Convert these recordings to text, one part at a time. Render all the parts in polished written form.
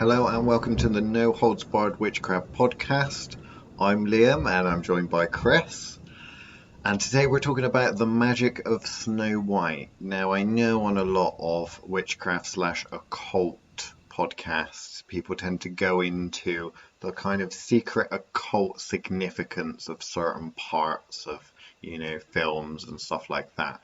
Hello and welcome to the No Holds Barred Witchcraft podcast. I'm Liam and I'm joined by Chris. And today we're talking about the magic of Snow White. Now I know on a lot of witchcraft / occult podcasts, people tend to go into the kind of secret occult significance of certain parts of, films and stuff like that.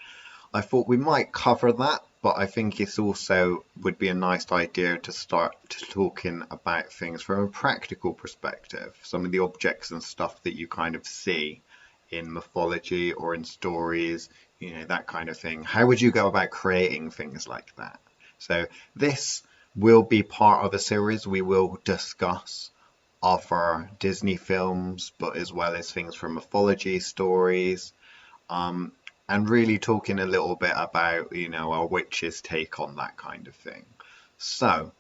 I thought we might cover that, but I think it's also would be a nice idea to start talking about things from a practical perspective. Some of the objects and stuff that you kind of see in mythology or in stories, that kind of thing. How would you go about creating things like that? So this will be part of a series. We will discuss other Disney films, but as well as things from mythology, stories, and really talking a little bit about, our witches' take on that kind of thing. So,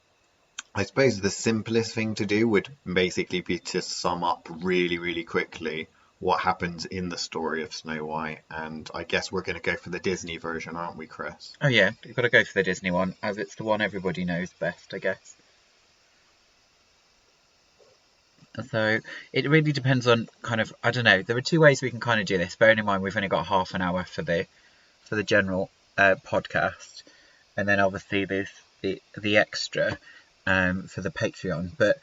I suppose the simplest thing to do would basically be to sum up really, really quickly what happens in the story of Snow White. And I guess we're going to go for the Disney version, aren't we, Chris? Oh yeah, you've got to go for the Disney one, as it's the one everybody knows best, I guess. So it really depends on I don't know, there are two ways we can kind of do this, bearing in mind we've only got half an hour for the general podcast, and then obviously there's the extra for the Patreon. But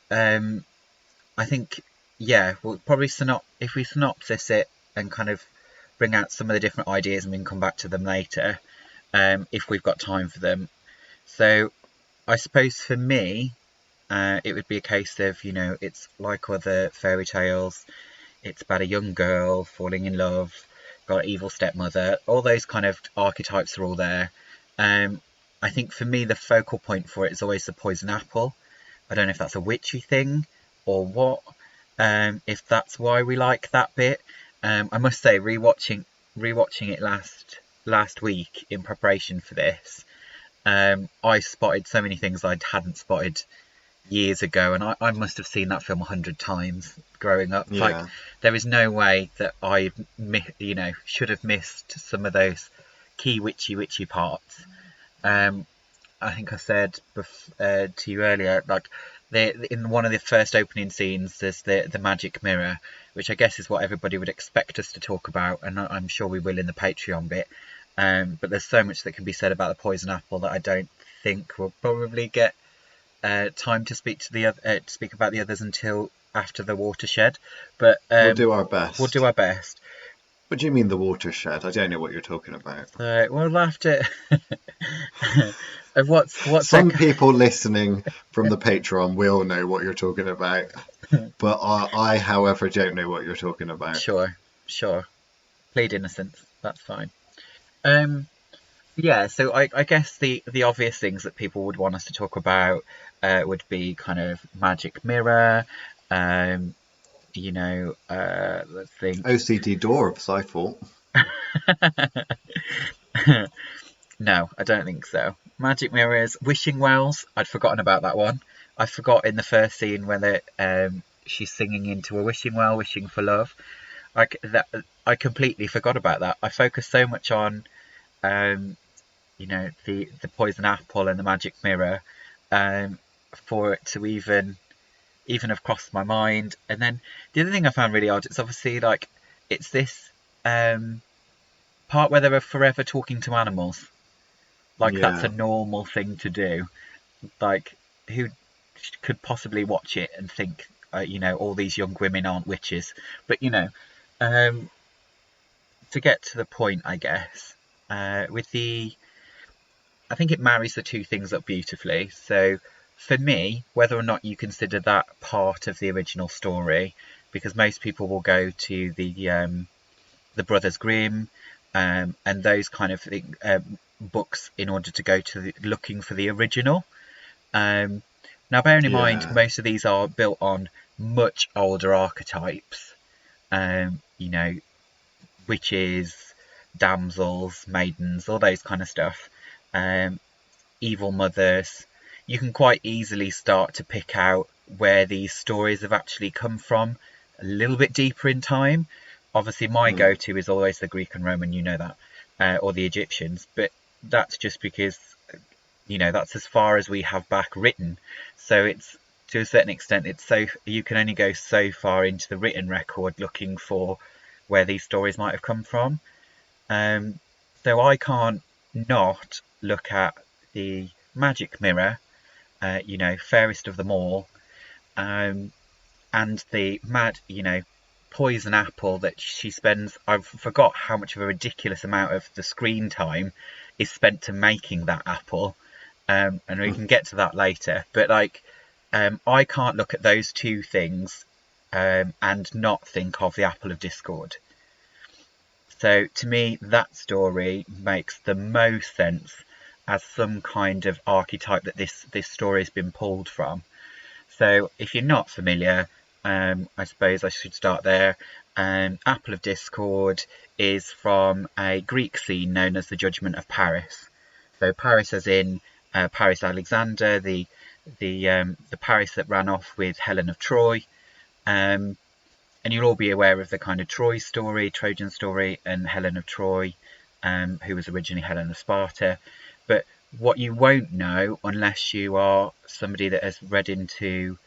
I think, yeah, we'll probably if we synopsis it and kind of bring out some of the different ideas, and we can come back to them later if we've got time for them. So I suppose for me, it would be a case of, it's like other fairy tales. It's about a young girl falling in love, got an evil stepmother. All those kind of archetypes are all there. I think for me, the focal point for it is always the poison apple. I don't know if that's a witchy thing or what, if that's why we like that bit. I must say, rewatching it last week in preparation for this, I spotted so many things I hadn't spotted years ago, and I must have seen that film 100 times growing up. Yeah. Like, there is no way that I should have missed some of those key witchy parts. I think I said to you earlier, like, in one of the first opening scenes there's the magic mirror, which I guess is what everybody would expect us to talk about, and I'm sure we will in the Patreon bit. But there's so much that can be said about the poison apple that I don't think we'll probably get time to speak about the others until after the watershed. But we'll do our best. What do you mean, the watershed? I don't know what you're talking about. We'll have to. What's some people listening from the Patreon will know what you're talking about, but I, however, don't know what you're talking about. Sure. Plead innocence. That's fine. Yeah, so I guess the obvious things that people would want us to talk about would be kind of magic mirror, let's think. OCD dwarves, I thought. No, I don't think so. Magic mirrors, wishing wells. I'd forgotten about that one. I forgot in the first scene when she's singing into a wishing well, wishing for love. I completely forgot about that. I focused so much on the poison apple and the magic mirror, for it to even have crossed my mind. And then the other thing I found really odd, it's obviously like it's this part where they're forever talking to animals, like that's a normal thing to do. Like, who could possibly watch it and think all these young women aren't witches? But to get to the point, I guess, I think it marries the two things up beautifully. So for me, whether or not you consider that part of the original story, because most people will go to the Brothers Grimm and those kind of books in order to go to looking for the original. Now, bearing in mind, most of these are built on much older archetypes. Witches, damsels, maidens, all those kind of stuff. Evil mothers. You can quite easily start to pick out where these stories have actually come from a little bit deeper in time. Obviously, my go-to is always the Greek and Roman, that, or the Egyptians. But that's just because that's as far as we have back written. So it's, to a certain extent, it's so you can only go so far into the written record looking for where these stories might have come from. So I can't not look at the magic mirror, fairest of them all, and the poison apple that she spends. I forgot how much of a ridiculous amount of the screen time is spent to making that apple, and we can get to that later. But I can't look at those two things and not think of the apple of discord. So to me, that story makes the most sense as some kind of archetype that this story has been pulled from. So if you're not familiar, I suppose I should start there. Apple of Discord is from a Greek scene known as the Judgment of Paris. So Paris as in Paris Alexander, the Paris that ran off with Helen of Troy. And you'll all be aware of the kind of Trojan story, and Helen of Troy, who was originally Helen of Sparta. But what you won't know, unless you are somebody that has read into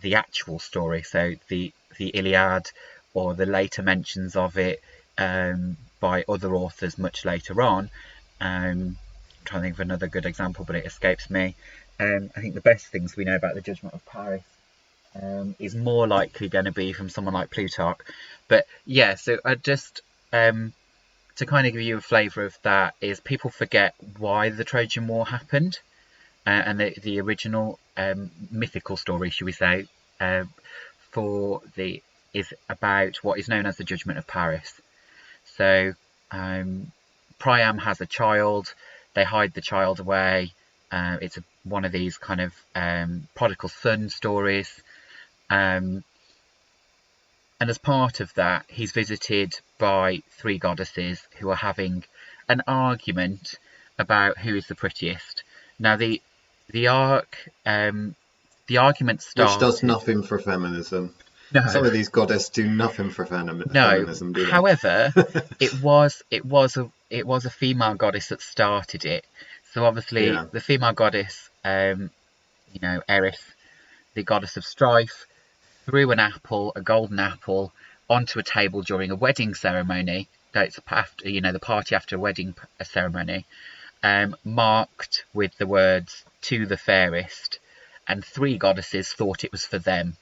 the actual story, so the Iliad or the later mentions of it by other authors much later on. I'm trying to think of another good example, but it escapes me. I think the best things we know about the Judgment of Paris is more likely going to be from someone like Plutarch. But yeah, so I just to kind of give you a flavour of that is people forget why the Trojan War happened, and the original mythical story, should we say, is about what is known as the Judgment of Paris. So Priam has a child. They hide the child away. It's one of these kind of prodigal son stories. And as part of that, he's visited by three goddesses who are having an argument about who is the prettiest. Now, the argument starts, which does nothing for feminism. No. Some of these goddesses do nothing for feminism. Do they? However, it was a female goddess that started it. So obviously, the female goddess, Eris, the goddess of strife, threw an apple, a golden apple, onto a table during a wedding ceremony. It's after, the party after a wedding ceremony, marked with the words "to the fairest," and three goddesses thought it was for them.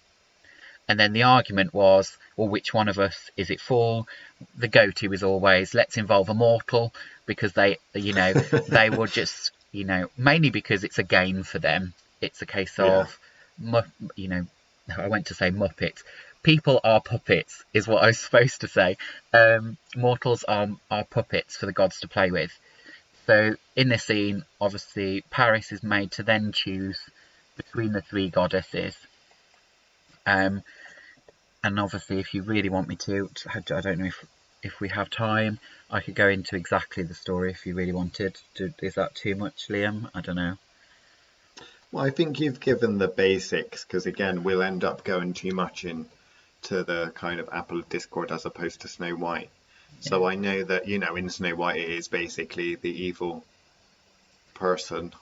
And then the argument was, well, which one of us is it for? The go-to is always, let's involve a mortal, because they will just, mainly because it's a game for them. It's a case of, I went to say Muppets. People are puppets, is what I was supposed to say. Mortals are puppets for the gods to play with. So in this scene, obviously, Paris is made to then choose between the three goddesses. And obviously, if you really want me to, I don't know if we have time, I could go into exactly the story if you really wanted. Is that too much, Liam? I don't know. Well, I think you've given the basics, because again, we'll end up going too much into the kind of Apple of Discord as opposed to Snow White. Yeah. So I know that, in Snow White, it is basically the evil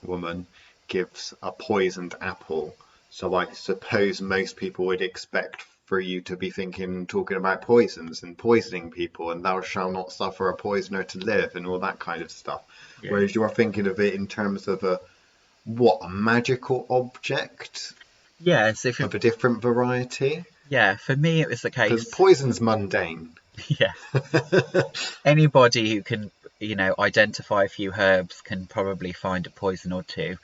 woman, gives a poisoned apple. So I suppose most people would expect for you to be talking about poisons and poisoning people, and thou shalt not suffer a poisoner to live, and all that kind of stuff. Yeah. Whereas you are thinking of it in terms of a magical object? Yes, of a different variety? Yeah, for me it was the case. Because poison's mundane. Yeah. Anybody who can, identify a few herbs can probably find a poison or two.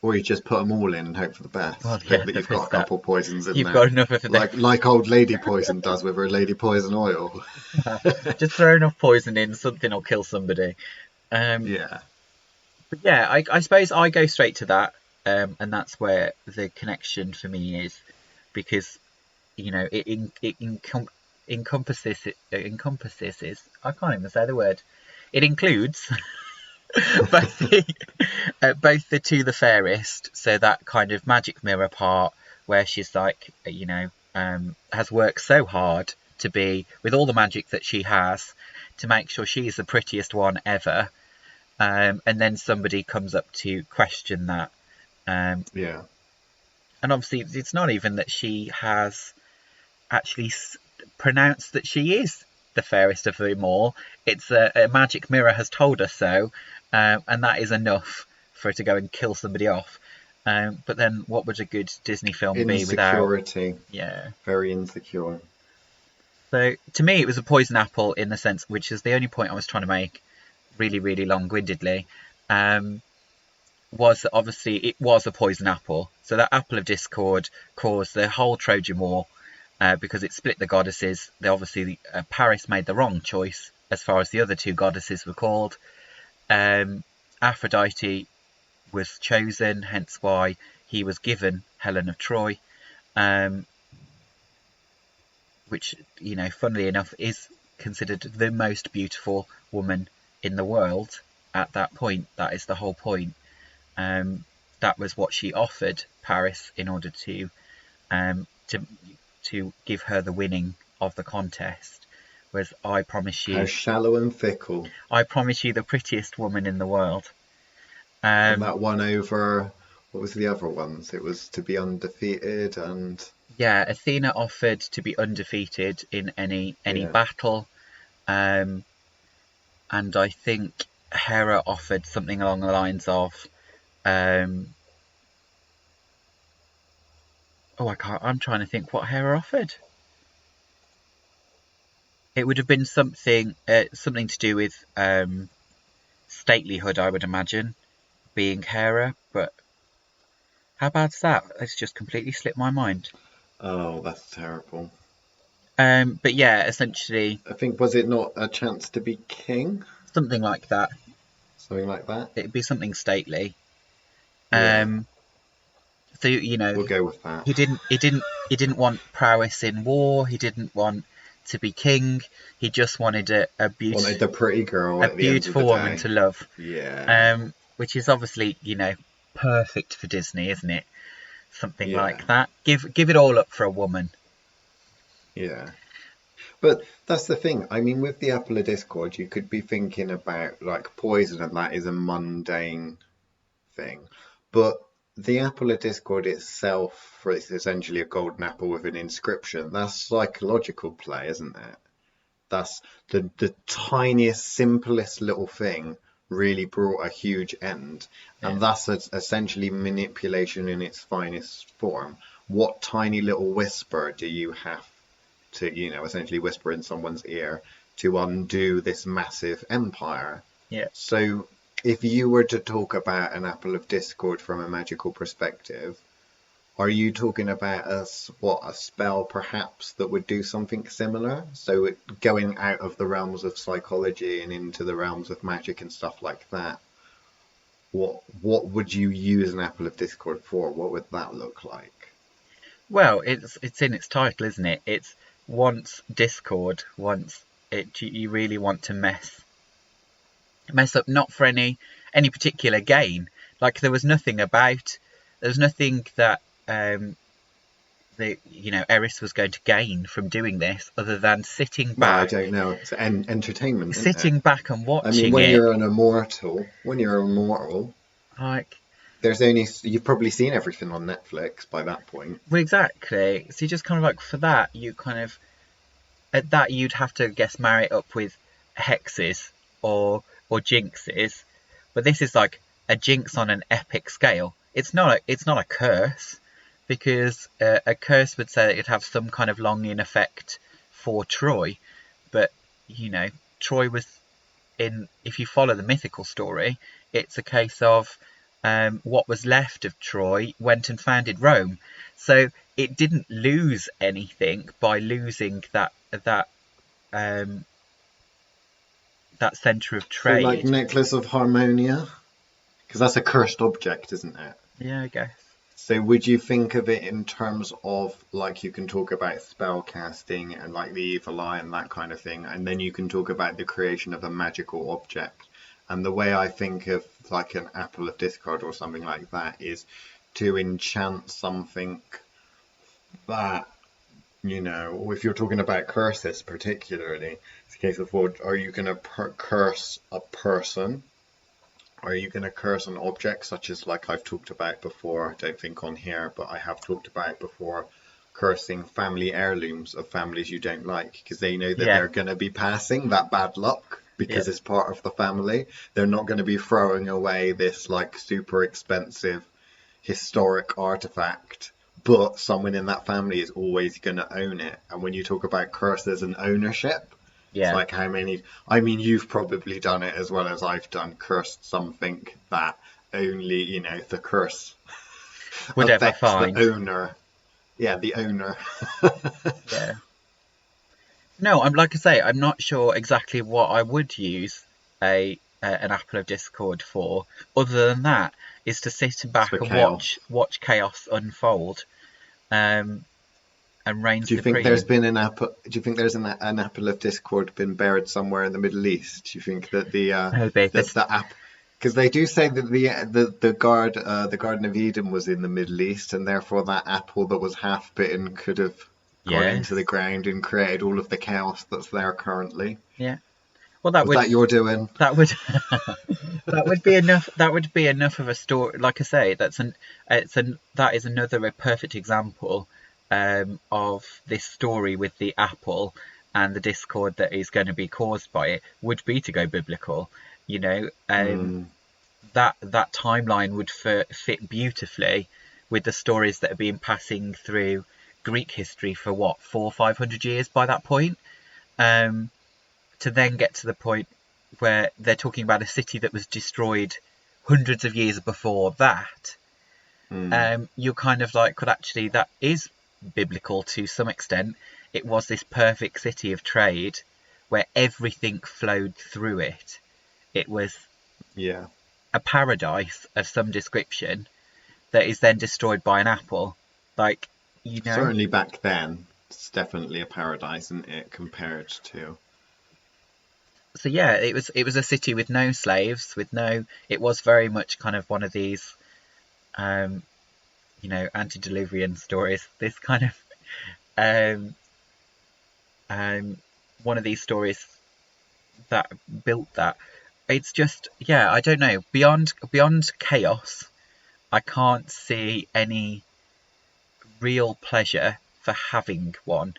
Or you just put them all in and hope for the best. Well, yeah, hope that you've got a couple poisons in there. You've got enough of it. Like old lady poison does with her lady poison oil. Just throw enough poison in, something will kill somebody. Yeah. But yeah, I suppose I go straight to that, and that's where the connection for me is, because it encompasses. I can't even say the word. It includes both the to the fairest, so that kind of magic mirror part where she's like, has worked so hard to be with all the magic that she has to make sure she's the prettiest one ever. and then somebody comes up to question that. Yeah. And obviously, it's not even that she has actually pronounced that she is the fairest of them all. It's a magic mirror has told us so, and that is enough for her to go and kill somebody off. But then, what would a good Disney film be without? Insecurity. Yeah. Very insecure. So to me, it was a poison apple in the sense, which is the only point I was trying to make, really, really long-windedly. Was that obviously it was a poison apple. So that apple of discord caused the whole Trojan War because it split the goddesses. Obviously, Paris made the wrong choice as far as the other two goddesses were called. Aphrodite was chosen, hence why he was given Helen of Troy, which, you know, funnily enough, is considered the most beautiful woman in the world at that point. That is the whole point. That was what she offered Paris in order to give her the winning of the contest. Was, I promise you, how shallow and fickle. I promise you the prettiest woman in the world. And that one over, what was the other ones? It was to be undefeated and... Yeah, Athena offered to be undefeated in any battle. And I think Hera offered something along the lines of... I'm trying to think what Hera offered. It would have been something to do with statelyhood, I would imagine, being Hera. But how bad's that? It's just completely slipped my mind. Oh, that's terrible. But yeah, essentially, I think, was it not a chance to be king? Something like that. Something like that. It'd be something stately. Yeah. So, you know, we'll go with that. He didn't want prowess in war. He didn't want to be king. He just wanted a pretty girl, a beautiful woman to love. Yeah. Which is obviously, you know, perfect for Disney, isn't it? Something like that. Give it all up for a woman. Yeah. But that's the thing. I mean, with the apple of discord, you could be thinking about like poison, and that is a mundane thing. But the apple of discord itself, it's essentially a golden apple with an inscription. That's psychological play, isn't it? That's the tiniest, simplest little thing really brought a huge end. And that's essentially manipulation in its finest form. What tiny little whisper do you have to, you know, essentially whisper in someone's ear to undo this massive empire? Yeah. So if you were to talk about an apple of discord from a magical perspective, are you talking about a spell perhaps that would do something similar? So going out of the realms of psychology and into the realms of magic and stuff like that. What would you use an apple of discord for? What would that look like? Well, it's in its title, isn't it? It's wants discord, you really want to mess up, not for any particular gain. Like there was nothing that Eris was going to gain from doing this other than sitting back. Well, I don't know. It's entertainment. Sitting back and watching. I mean, when you're immortal, like you've probably seen everything on Netflix by that point. Well, exactly. So you just kind of like, for that, you kind of at that you'd have to, I guess, marry it up with hexes or jinxes. But this is like a jinx on an epic scale. It's not a curse, because a curse would say that it'd have some kind of long-in effect for Troy. But, you know, Troy was if you follow the mythical story, it's a case of what was left of Troy went and founded Rome. So it didn't lose anything by losing that centre of trade. So like Necklace of Harmonia? Because that's a cursed object, isn't it? Yeah, I guess. So would you think of it in terms of, like, you can talk about spell casting and like the evil eye and that kind of thing, and then you can talk about the creation of a magical object. And the way I think of like an apple of discord or something like that is to enchant something that, you know, if you're talking about curses particularly, it's a case of, what are you going to curse a person, Are you going to curse on objects such as, like I've talked about before, I don't think on here, but I have talked about before, cursing family heirlooms of families you don't like, because they know that Yeah, they're going to be passing that bad luck yeah, because it's part of the family. They're not going to be throwing away this like super expensive historic artifact, but someone in that family is always going to own it. And when you talk about curses and ownership, it's yeah. like how many. I mean, you've probably done it as well as I've done, cursed something that only, the curse Would ever affects the find. owner. Yeah, the owner. Yeah. No, I'm like I say, I'm not sure exactly what I would use an apple of discord for. Other than that, is to sit It's back for and chaos. watch chaos unfold, um, and reign Do you think there's supreme. been an apple? Do you think there's an apple of discord been buried somewhere in the Middle East? Do you think that Maybe that this. the app? Because they do say that the Garden of Eden was in the Middle East, and therefore that apple that was half bitten could have gone into the Yes. ground and created all of the chaos that's there currently. Yeah. Well, that Was would that your doing? that would that would be enough. That would be enough of a story. Like I say, that is another a perfect example, of this story with the apple and the discord that is going to be caused by it. Would be to go biblical, you know. Mm, That timeline would fit beautifully with the stories that have been passing through Greek history for what 400-500 years by that point. Um, to then get to the point where they're talking about a city that was destroyed hundreds of years before that, mm, you're kind of like, well, actually, that is biblical to some extent. It was this perfect city of trade where everything flowed through it. It was yeah. a paradise of some description that is then destroyed by an apple. Like, you know? Certainly back then, it's definitely a paradise, isn't it, compared to. So yeah, it was a city with no slaves, with no. It was very much kind of one of these, um, antediluvian stories. This kind of, um, um, one of these stories that built that. It's just, yeah, I don't know. Beyond chaos, I can't see any real pleasure for having one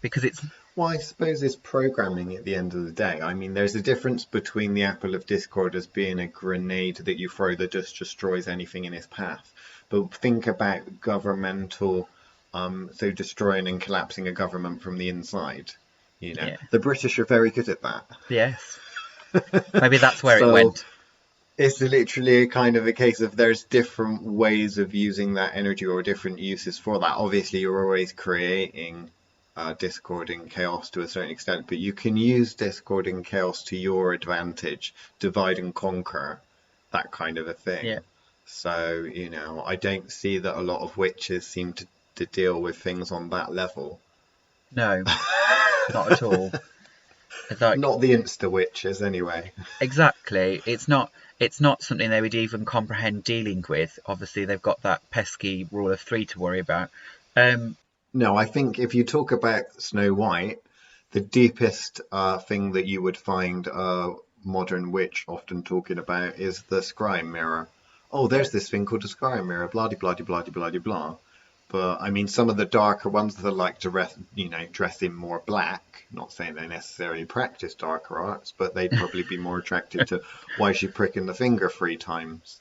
because it's Well, I suppose it's programming at the end of the day. I mean, there's a difference between the apple of discord as being a grenade that you throw that just destroys anything in its path. But think about governmental, so destroying and collapsing a government from the inside. yeah, The British are very good at that. yes, maybe that's where it So went. it's literally a kind of a case of there's different ways of using that energy or different uses for that. Obviously, you're always creating discord and chaos to a certain extent, but you can use discord and chaos to your advantage, divide and conquer, that kind of a Yeah, thing. So, I don't see that a lot of witches seem to deal with things on that level. no, not at all. It's like Not the insta witches, anyway. exactly. It's not something they would even comprehend dealing with. Obviously, they've got that pesky rule of three to worry about. Um, No, I think if you talk about Snow White, the deepest thing that you would find a modern witch often talking about is the scry mirror. Oh, yeah, there's this thing called a scry mirror, blah de blah de blah de blah de blah. But I mean, some of the darker ones that like to dress in more black. Not saying they necessarily practice darker arts, but they'd probably be more attracted to why is she pricking the finger 3 times.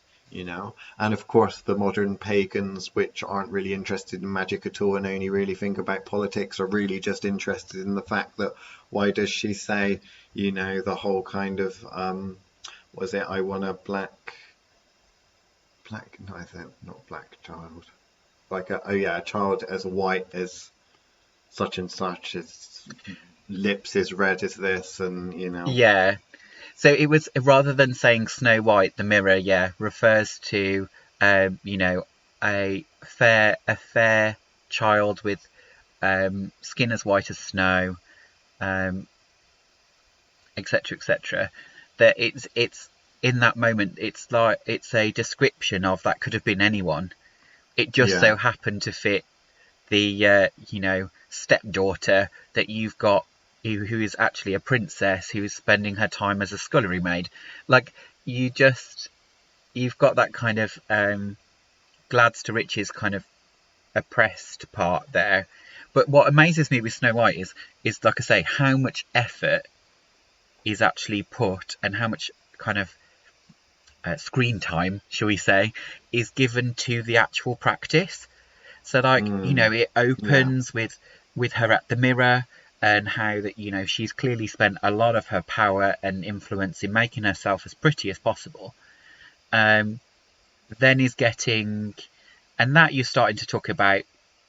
And of course, the modern pagans, which aren't really interested in magic at all and only really think about politics, are really just interested in the fact that why does she say, the whole kind of, was it, I want a no, I think not black child. Like, a child as white as such and such, as lips as red as this, and. yeah. So it was rather than saying Snow White, the mirror, yeah, refers to a fair child with skin as white as snow, um, etc., etc. That it's in that moment, it's like it's a description of that could have been anyone. It just Yeah. so happened to fit the stepdaughter that you've got who is actually a princess who's spending her time as a scullery maid. Like you just you've got that kind of glads to riches kind of oppressed part there. But what amazes me with Snow White is like I say, how much effort is actually put, and how much kind of screen time, shall we say, is given to the actual practice. So like, it opens with her at the mirror, and how that, she's clearly spent a lot of her power and influence in making herself as pretty as possible. Then is getting, and that you're starting to talk about,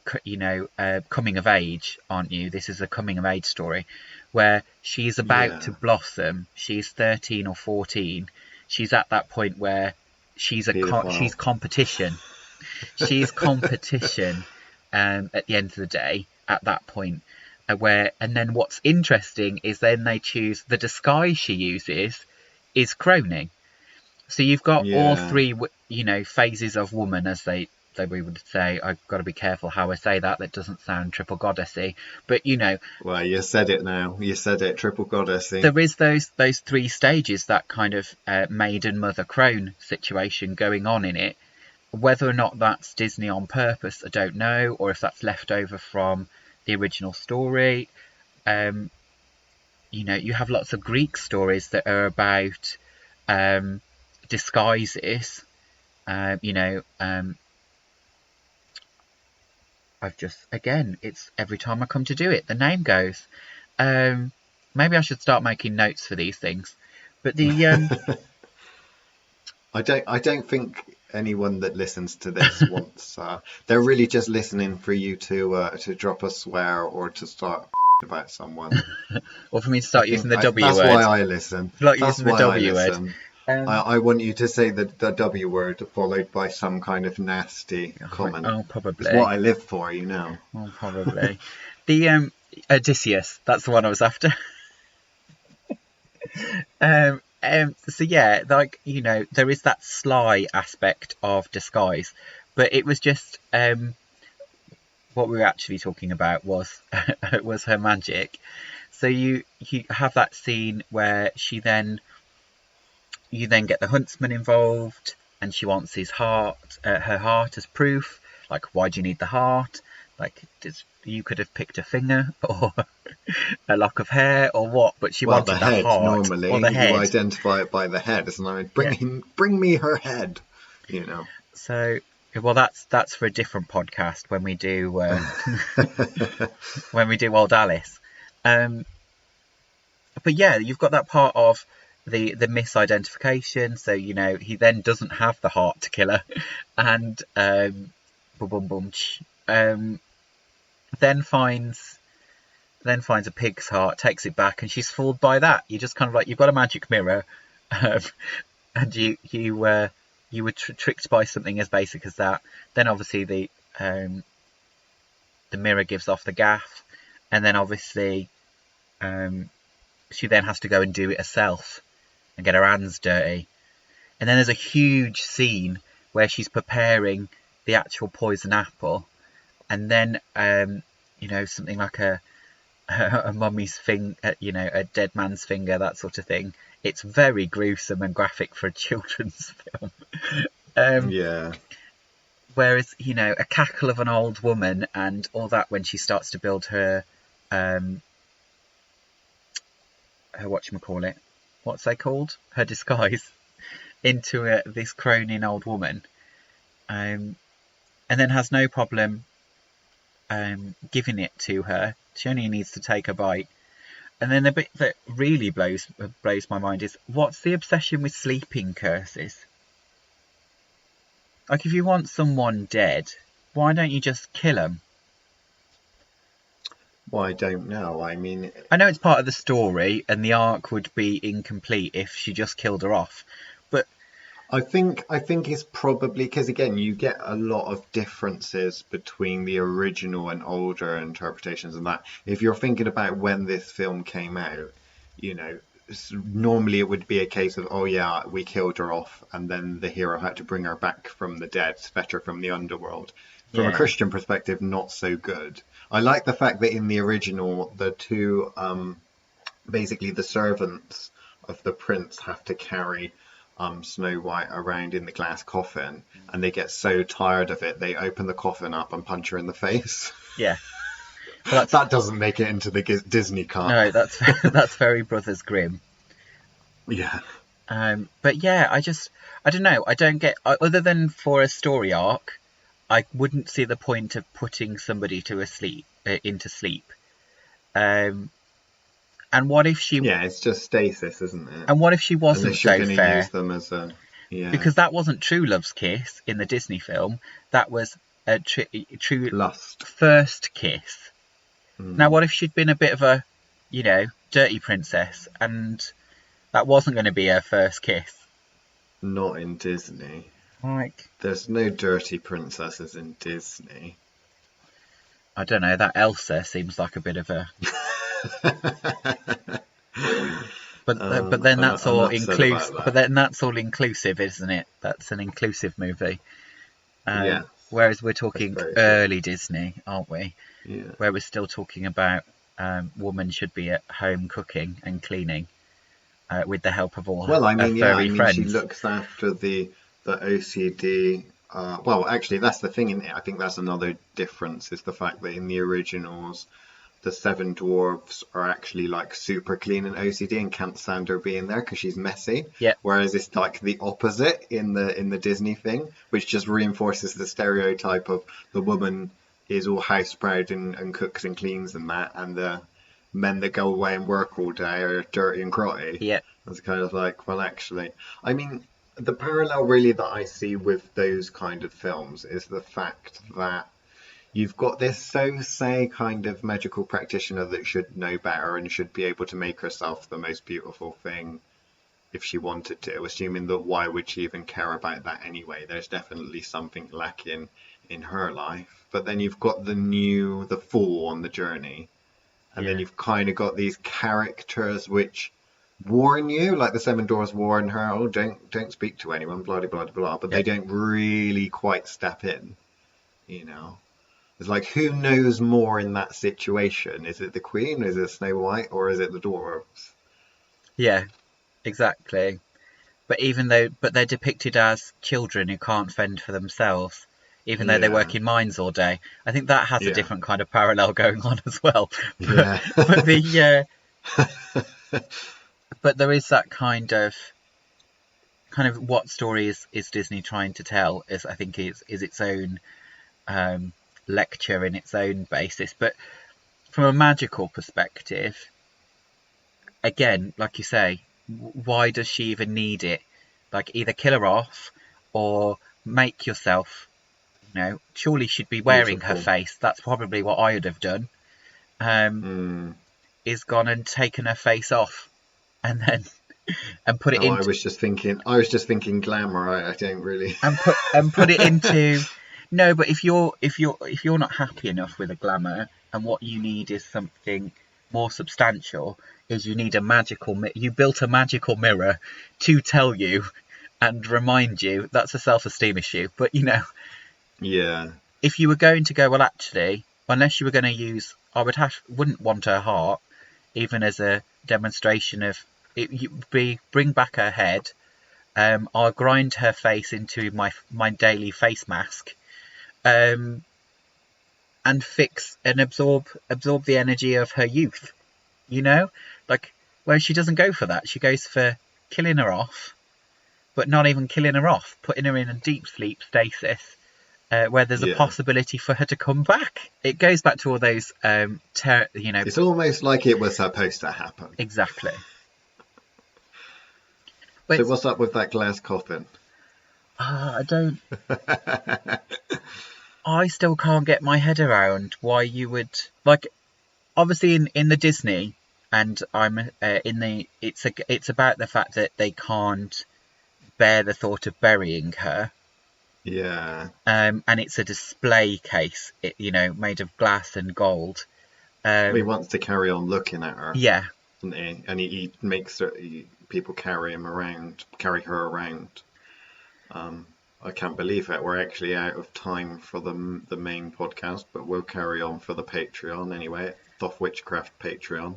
coming of age, aren't you? This is a coming of age story where she's about to blossom. She's 13 or 14. She's at that point where she's she's competition. She's competition at the end of the day at that point. And then what's interesting is then they choose the disguise she uses is croning. So you've got all three, phases of woman, as we would say. I've got to be careful how I say that. That doesn't sound triple goddessy, but Well, you said it now. You said it, triple goddessy. There is those three stages, that kind of maiden, mother, crone situation going on in it. Whether or not that's Disney on purpose, I don't know, or if that's left over from the original story. You have lots of Greek stories that are about disguises. I've just, again, it's every time I come to do it, the name goes. Maybe I should start making notes for these things. But the I don't think anyone that listens to this wants. They're really just listening for you to drop a swear or to start about someone, or for me to start using the W word. That's why I listen. Like using the W word. I want you to say the W word followed by some kind of nasty comment. Oh, probably. It's what I live for, Oh, probably. The Odysseus, that's the one I was after. So yeah, like, there is that sly aspect of disguise, but it was just what we were actually talking about was was her magic. So you have that scene where you then get the huntsman involved, and she wants his heart, her heart as proof. Like, why do you need the heart? Like, you could have picked a finger or a lock of hair or what, but she wanted the head, heart normally, or the head. You identify it by the head, isn't it? Bring me her head, So, well, that's for a different podcast when we do when we do Old Alice. But yeah, you've got that part of the misidentification. So he then doesn't have the heart to kill her, and then finds a pig's heart, takes it back, and she's fooled by that. You just kind of like, you've got a magic mirror, and you were tricked by something as basic as that. Then obviously the mirror gives off the gaff, and then obviously she then has to go and do it herself and get her hands dirty. And then there's a huge scene where she's preparing the actual poison apple, and then something like a mummy's finger, a dead man's finger, that sort of thing. It's very gruesome and graphic for a children's film. Whereas a cackle of an old woman and all that, when she starts to build her whatchamacallit, what's they called, her disguise, into this croning old woman, and then has no problem giving it to her. She only needs to take a bite. And then the bit that really blows my mind is, what's the obsession with sleeping curses? Like, if you want someone dead, why don't you just kill them? Well, I don't know. I mean, I know it's part of the story, and the arc would be incomplete if she just killed her off. But I think it's probably because, again, you get a lot of differences between the original and older interpretations, and that if you're thinking about when this film came out, normally it would be a case of, oh yeah, we killed her off, and then the hero had to bring her back from the dead, fetch her from the underworld. From a Christian perspective, not so good. I like the fact that in the original, the two, basically the servants of the prince have to carry Snow White around in the glass coffin, and they get so tired of it, they open the coffin up and punch her in the face. Yeah. Well, That doesn't make it into the Disney cut. no, that's that's very Brothers Grimm. Yeah. But yeah, I don't know. I don't get, other than for a story arc, I wouldn't see the point of putting somebody into sleep. And what if she? Yeah, it's just stasis, isn't it? And what if she wasn't Unless you're so going to fair? use them as a Because that wasn't true love's kiss in the Disney film. That was a true lust first kiss. Now, what if she'd been a bit of a, dirty princess, and that wasn't going to be her first kiss? Not in Disney. Like, there's no dirty princesses in Disney. I don't know. That Elsa seems like a bit of a. But then that's all inclusive. But then that's all inclusive, isn't it? That's an inclusive movie. Yeah. Whereas we're talking early Disney, aren't we? Yeah. Where we're still talking about woman should be at home cooking and cleaning with the help of all her furry friends. She looks after the OCD. Well, actually, that's the thing. I think that's another difference, is the fact that in the originals, the seven dwarves are actually like super clean and OCD and can't stand her being there because she's messy. Yeah. Whereas it's like the opposite in the Disney thing, which just reinforces the stereotype of the woman is all house proud and cooks and cleans and that, and the men that go away and work all day are dirty and grotty. Yeah. It's kind of like, well, actually, I mean, the parallel really that I see with those kind of films is the fact that you've got this so-say kind of magical practitioner that should know better and should be able to make herself the most beautiful thing if she wanted to, assuming that why would she even care about that anyway? There's definitely something lacking in her life. But then you've got the fool on the journey. And then you've kind of got these characters which warn you, like the seven dwarfs warn her, oh, don't speak to anyone, blah, blah, blah, blah. But they don't really quite step in, It's like, who knows more in that situation? Is it the Queen, is it Snow White, or is it the dwarves? Yeah, exactly. But they're depicted as children who can't fend for themselves, even though they work in mines all day. I think that has a different kind of parallel going on as well. But there is that kind of what story is Disney trying to tell? I think is its own lecture in its own basis. But from a magical perspective, again, like you say, why does she even need it? Like, either kill her off or make yourself, surely she'd be wearing her face. That's probably what I would have done. Is gone and taken her face off and then put it into. I was just thinking glamour. I don't really and put it into. No, but if you're not happy enough with a glamour, and what you need is something more substantial, is you need you built a magical mirror to tell you and remind you. That's a self-esteem issue. But if you were going to go, well, actually, unless you were going to use, wouldn't want her heart, even as a demonstration of it. Bring back her head. I'll grind her face into my daily face mask. And fix and absorb the energy of her youth, where she doesn't go for that. She goes for killing her off, but not even killing her off, putting her in a deep sleep stasis, where there's a possibility for her to come back. It goes back to all those, It's almost like it was supposed to happen. Exactly. So what's up with that glass coffin? I don't. I still can't get my head around why you would, obviously in the Disney, and I'm it's about the fact that they can't bear the thought of burying her. Yeah. And it's a display case, made of glass and gold. He wants to carry on looking at her. Yeah. Doesn't he? And he makes people carry her around. I can't believe it. We're actually out of time for the main podcast, but we'll carry on for the Patreon anyway. Thoth Witchcraft Patreon.